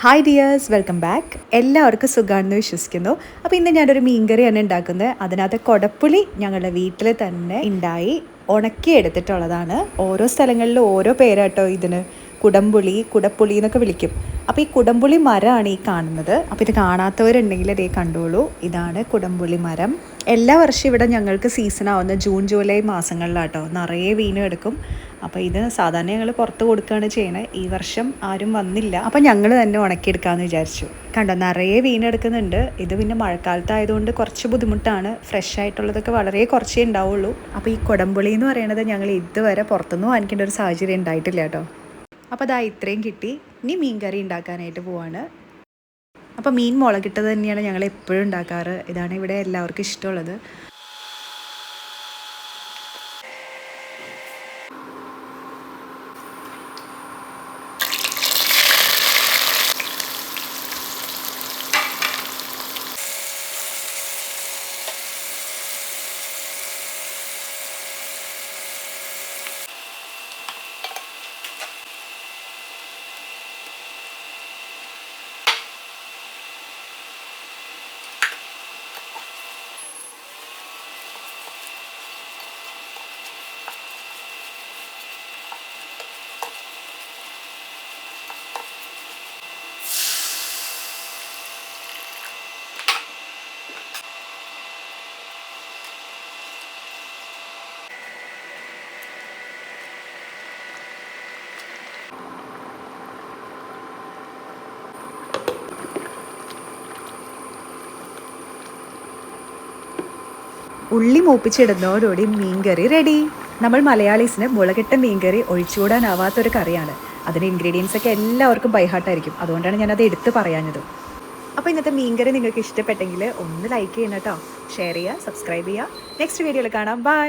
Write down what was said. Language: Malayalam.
Hi dears, welcome back. എല്ലാവർക്കും സുഖമാണെന്ന് വിശ്വസിക്കുന്നു. അപ്പോൾ ഇന്ന് ഞാനൊരു മീൻകറിയാണ് ഉണ്ടാക്കുന്നത്. അതിനകത്ത് കുടപ്പുളി ഞങ്ങളുടെ വീട്ടിൽ തന്നെ ഉണ്ടായി ഉണക്കി എടുത്തിട്ടുള്ളതാണ്. ഓരോ സ്ഥലങ്ങളിലും ഓരോ പേരാട്ടോ ഇതിന്. കുടപ്പുളി എന്നൊക്കെ വിളിക്കും. അപ്പോൾ ഈ കുടംപുളി മരമാണ് ഈ കാണുന്നത്. അപ്പോൾ ഇത് കാണാത്തവരുണ്ടെങ്കിൽ അതേ കണ്ടോളൂ. ഇതാണ് കുടംപുളി മരം. എല്ലാ വർഷവും ഇവിടെ ഞങ്ങൾക്ക് സീസണാവുന്ന ജൂൺ ജൂലൈ മാസങ്ങളിലാട്ടോ നിറയെ വീണ് എടുക്കും. അപ്പോൾ ഇത് സാധാരണ ഞങ്ങൾ പുറത്ത് കൊടുക്കുകയാണ് ചെയ്യണത്. ഈ വർഷം ആരും വന്നില്ല, അപ്പോൾ ഞങ്ങൾ തന്നെ ഉണക്കിയെടുക്കാമെന്ന് വിചാരിച്ചു. കണ്ടോ, നിറയെ വീണെടുക്കുന്നുണ്ട്. ഇത് പിന്നെ മഴക്കാലത്തായതുകൊണ്ട് കുറച്ച് ബുദ്ധിമുട്ടാണ്. ഫ്രഷ് ആയിട്ടുള്ളതൊക്കെ വളരെ കുറച്ചേ ഉണ്ടാവുള്ളൂ. അപ്പോൾ ഈ കുടംപുളി എന്ന് പറയുന്നത് ഞങ്ങൾ ഇതുവരെ പുറത്തുനിന്ന് വാങ്ങിക്കേണ്ട ഒരു സാഹചര്യം ഉണ്ടായിട്ടില്ല കേട്ടോ. അപ്പോൾ അതാ ഇത്രയും കിട്ടി. ഇനി മീൻ കറി ഉണ്ടാക്കാനായിട്ട് പോവാണ്. അപ്പോൾ മീൻ മുളകിട്ടത് തന്നെയാണ് ഞങ്ങൾ എപ്പോഴും ഉണ്ടാക്കാറ്. ഇതാണ് ഇവിടെ എല്ലാവർക്കും ഇഷ്ടമുള്ളത്. ഉള്ളി മൂപ്പിച്ചിടുന്നതോടുകൂടി മീൻകറി റെഡി. നമ്മൾ മലയാളീസിന് മുളകിട്ട മീൻകറി ഒഴിച്ചുകൂടാനാവാത്തൊരു കറിയാണ്. അതിൻ്റെ ഇൻഗ്രീഡിയൻസ് ഒക്കെ എല്ലാവർക്കും ബൈഹാർട്ടായിരിക്കും. അതുകൊണ്ടാണ് ഞാനത് എടുത്ത് പറയാഞ്ഞത്. അപ്പോൾ ഇന്നത്തെ മീൻകറി നിങ്ങൾക്ക് ഇഷ്ടപ്പെട്ടെങ്കിൽ ഒന്ന് ലൈക്ക് ചെയ്യണം കേട്ടോ. ഷെയർ ചെയ്യുക, സബ്സ്ക്രൈബ് ചെയ്യുക. നെക്സ്റ്റ് വീഡിയോയിൽ കാണാം. ബൈ.